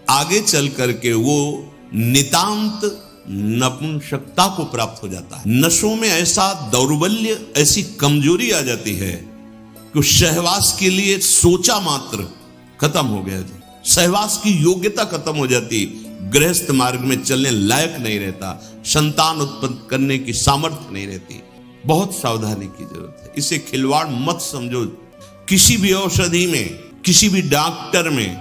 आगे चल करके वो नितांत नपुंसकता को प्राप्त हो जाता है। नशों में ऐसा दौर्बल्य, ऐसी कमजोरी आ जाती है कि सहवास के लिए सोचा मात्र खत्म हो गया जी, सहवास की योग्यता खत्म हो जाती, गृहस्थ मार्ग में चलने लायक नहीं रहता, संतान उत्पन्न करने की सामर्थ्य नहीं रहती। बहुत सावधानी की जरूरत है, इसे खिलवाड़ मत समझो। किसी भी औषधि में, किसी भी डॉक्टर में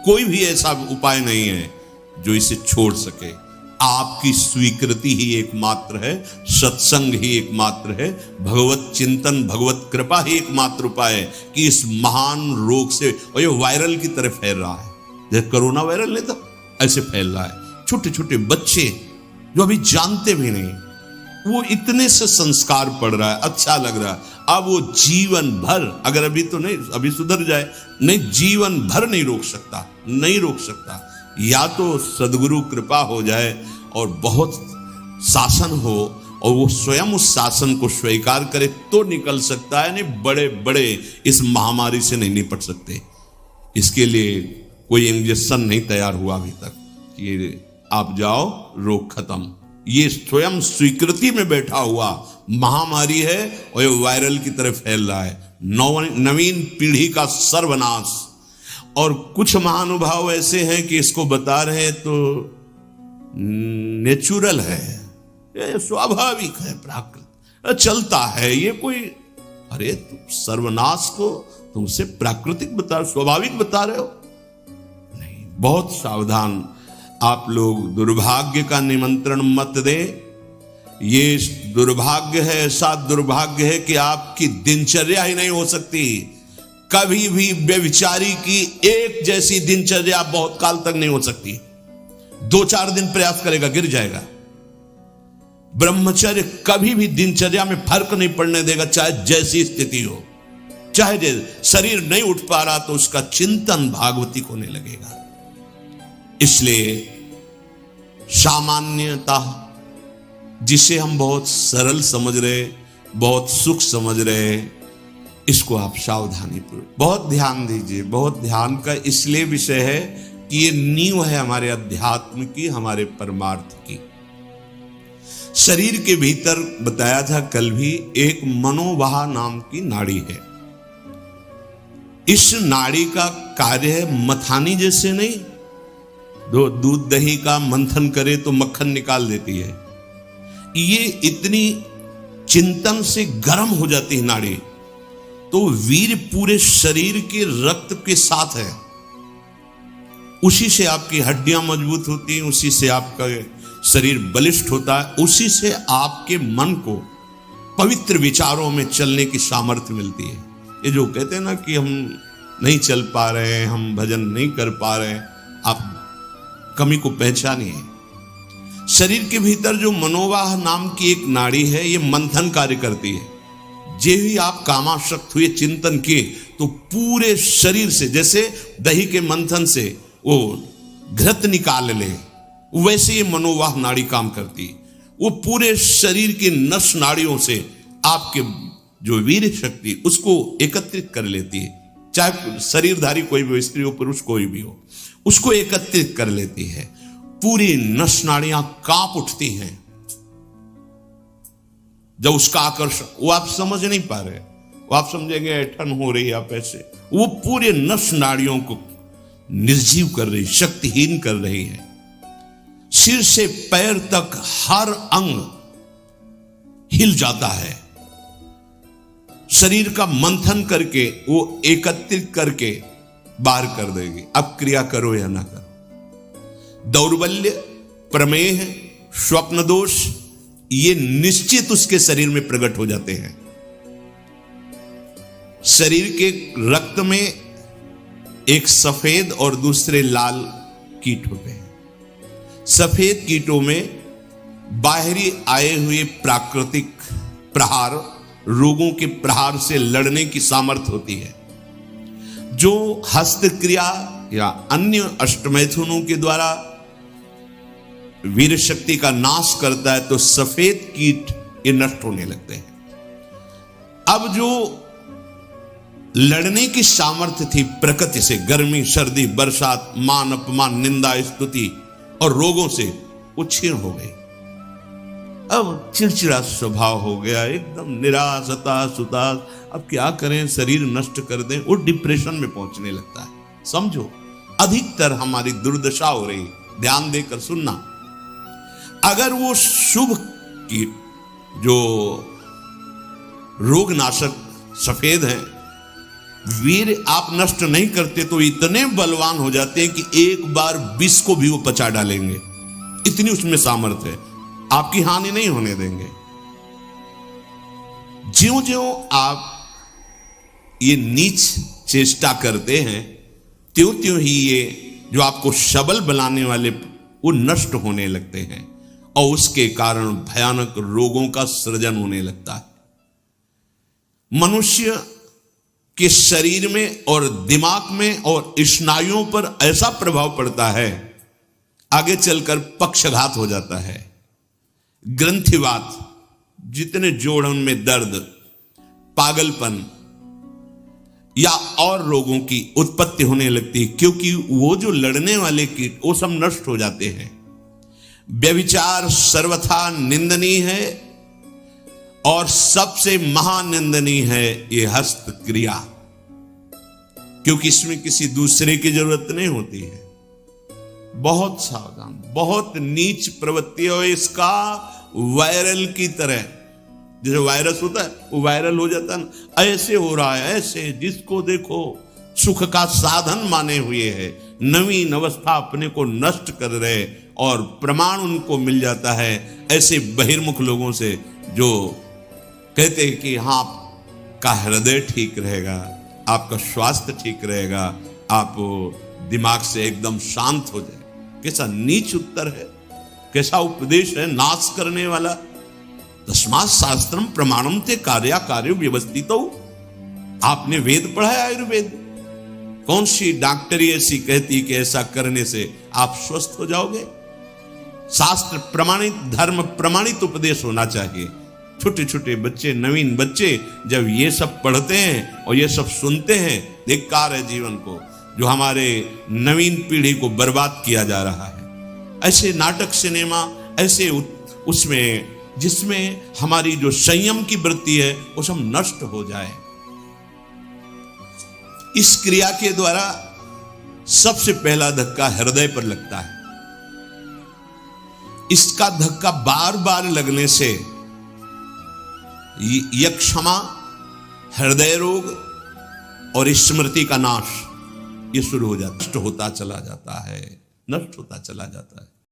कोई भी ऐसा उपाय नहीं है जो इसे छोड़ सके। आपकी स्वीकृति ही एकमात्र है, सत्संग ही एकमात्र है, भगवत चिंतन, भगवत कृपा ही एकमात्र उपाय है कि इस महान रोग से, और ये वायरल की तरह फैल रहा है, जैसे कोरोना वायरल नहीं था ऐसे फैल रहा है। छोटे छोटे बच्चे जो अभी जानते भी नहीं, वो इतने से संस्कार पड़ रहा है, अच्छा लग रहा है। अब वो जीवन भर, अगर अभी तो नहीं, अभी सुधर जाए, नहीं जीवन भर नहीं रोक सकता, नहीं रोक सकता। या तो सद्गुरु कृपा हो जाए और बहुत शासन हो और वो स्वयं उस शासन को स्वीकार करे तो निकल सकता है, नहीं बड़े बड़े इस महामारी से नहीं निपट सकते। इसके लिए कोई इंजेक्शन नहीं तैयार हुआ अभी तक कि आप जाओ रोग खत्म। ये स्वयं स्वीकृति में बैठा हुआ महामारी है और ये वायरल की तरह फैल रहा है। नवीन पीढ़ी का सर्वनाश। और कुछ महानुभाव ऐसे हैं कि इसको बता रहे हैं तो नेचुरल है, ये स्वाभाविक है, प्राकृतिक चलता है, ये कोई, अरे तुम सर्वनाश को तुमसे प्राकृतिक बता, स्वाभाविक बता रहे हो। नहीं, बहुत सावधान आप लोग। दुर्भाग्य का निमंत्रण मत दे। ये दुर्भाग्य है, ऐसा दुर्भाग्य है कि आपकी दिनचर्या ही नहीं हो सकती। कभी भी व्यभिचारी की एक जैसी दिनचर्या बहुत काल तक नहीं हो सकती। 2-4 दिन प्रयास करेगा, गिर जाएगा। ब्रह्मचर्य कभी भी दिनचर्या में फर्क नहीं पड़ने देगा, चाहे जैसी स्थिति हो, चाहे जैसे शरीर नहीं उठ पा रहा तो उसका चिंतन भागवती होने लगेगा। इसलिए सामान्यता, जिसे हम बहुत सरल समझ रहे, बहुत सुख समझ रहे, इसको आप सावधानी पूर्वक बहुत ध्यान दीजिए। बहुत ध्यान का इसलिए विषय है कि ये नींव है हमारे अध्यात्म की, हमारे परमार्थ की। शरीर के भीतर बताया था कल भी, एक मनोवाह नाम की नाड़ी है। इस नाड़ी का कार्य है मथानी जैसे नहीं, दो दूध दही का मंथन करे तो मक्खन निकाल देती है, ये इतनी चिंतन से गर्म हो जाती है नाड़ी, तो वीर पूरे शरीर के रक्त के साथ है। उसी से आपकी हड्डियां मजबूत होती हैं, उसी से आपका शरीर बलिष्ठ होता है, उसी से आपके मन को पवित्र विचारों में चलने की सामर्थ्य मिलती है। ये जो कहते हैं ना कि हम नहीं चल पा रहे हैं, हम भजन नहीं कर पा रहे हैं, आप कमी को पहचानिए। शरीर के भीतर जो मनोवाह नाम की एक नाड़ी है, ये मंथन कार्य करती है। जे ही आप कामासक्त हुए, चिंतन किए, तो पूरे शरीर से, जैसे दही के मंथन से वो घृत निकाल ले, वैसे ये मनोवाह नाड़ी काम करती। वो पूरे शरीर के नस नाड़ियों से आपके जो वीर शक्ति उसको एकत्रित कर लेती है, चाहे शरीरधारी कोई भी हो, स्त्री हो पुरुष कोई भी हो, उसको एकत्रित कर लेती है। पूरी नस नाड़ियां कांप उठती हैं जब उसका आकर्षण, वो आप समझ नहीं पा रहे, वो आप समझेंगे ऐठन हो रही है आप ऐसे, वो पूरे नस नाड़ियों को निर्जीव कर रही, शक्तिहीन कर रही है। सिर से पैर तक हर अंग हिल जाता है। शरीर का मंथन करके वो एकत्रित करके बाहर कर देगी। अब क्रिया करो या ना करो, दौर्बल्य, प्रमेह, स्वप्न दोष, ये निश्चित उसके शरीर में प्रकट हो जाते हैं। शरीर के रक्त में एक सफेद और दूसरे लाल कीट होते हैं। सफेद कीटों में बाहरी आए हुए प्राकृतिक प्रहार, रोगों के प्रहार से लड़ने की सामर्थ्य होती है। जो हस्तक्रिया या अन्य अष्टमैथुनों के द्वारा वीर शक्ति का नाश करता है, तो सफेद कीट ये नष्ट होने लगते हैं। अब जो लड़ने की सामर्थ्य थी प्रकृति से, गर्मी, सर्दी, बरसात, मान अपमान, निंदा, स्तुति और रोगों से वो क्षीण हो गई। अब चिड़चिड़ा स्वभाव हो गया, एकदम निराश, हताश, उदास। अब क्या करें, शरीर नष्ट कर दें, वो डिप्रेशन में पहुंचने लगता है। समझो, अधिकतर हमारी दुर्दशा हो रही। ध्यान देकर सुनना। अगर वो शुभ की जो रोगनाशक सफेद हैं, वीर आप नष्ट नहीं करते तो इतने बलवान हो जाते हैं कि एक बार विष को भी वो पचा डालेंगे। इतनी उसमें सामर्थ्य है, आपकी हानि नहीं होने देंगे। ज्यों ज्यों आप ये नीच चेष्टा करते हैं, त्यों त्यों ही ये जो आपको सबल बनाने वाले वो नष्ट होने लगते हैं और उसके कारण भयानक रोगों का सृजन होने लगता है। मनुष्य के शरीर में और दिमाग में और स्नायुओं पर ऐसा प्रभाव पड़ता है, आगे चलकर पक्षघात हो जाता है, ग्रंथिवात, जितने जोड़ों में दर्द, पागलपन या और रोगों की उत्पत्ति होने लगती है, क्योंकि वो जो लड़ने वाले कीट वो सब नष्ट हो जाते हैं। व्यभिचार सर्वथा निंदनीय है और सबसे महानिंदनीय है ये हस्त क्रिया, क्योंकि इसमें किसी दूसरे की जरूरत नहीं होती है। बहुत सावधान, बहुत नीच प्रवृत्ति है इसका। वायरल की तरह, जैसे वायरस होता है वो वायरल हो जाता है, ऐसे हो रहा है, ऐसे जिसको देखो सुख का साधन माने हुए है, नवीन अवस्था अपने को नष्ट कर रहे और प्रमाण उनको मिल जाता है ऐसे बहिर्मुख लोगों से, जो कहते हैं कि हाँ आपका हृदय ठीक रहेगा, आपका स्वास्थ्य ठीक रहेगा, आप दिमाग से एकदम शांत हो जाए। कैसा नीच उत्तर है, कैसा उपदेश है, नाश करने वाला। तस्मात् शास्त्रम प्रमाणम ते कार्या कार्य व्यवस्थित। आपने वेद पढ़ा है, आयुर्वेद। कौन सी डॉक्टरी ऐसी कहती कि ऐसा करने से आप स्वस्थ हो जाओगे? शास्त्र प्रमाणित, धर्म प्रमाणित उपदेश होना चाहिए। छोटे छोटे बच्चे, नवीन बच्चे जब ये सब पढ़ते हैं और ये सब सुनते हैं, धिक्कार है जीवन को, जो हमारे नवीन पीढ़ी को बर्बाद किया जा रहा है। ऐसे नाटक, सिनेमा, ऐसे उसमें जिसमें हमारी जो संयम की वृत्ति है वो सब नष्ट हो जाए। इस क्रिया के द्वारा सबसे पहला धक्का हृदय पर लगता है। इसका धक्का बार बार लगने से यक्षमा, हृदय रोग और स्मृति का नाश ये शुरू हो जाता, नष्ट होता चला जाता है, नष्ट होता चला जाता है।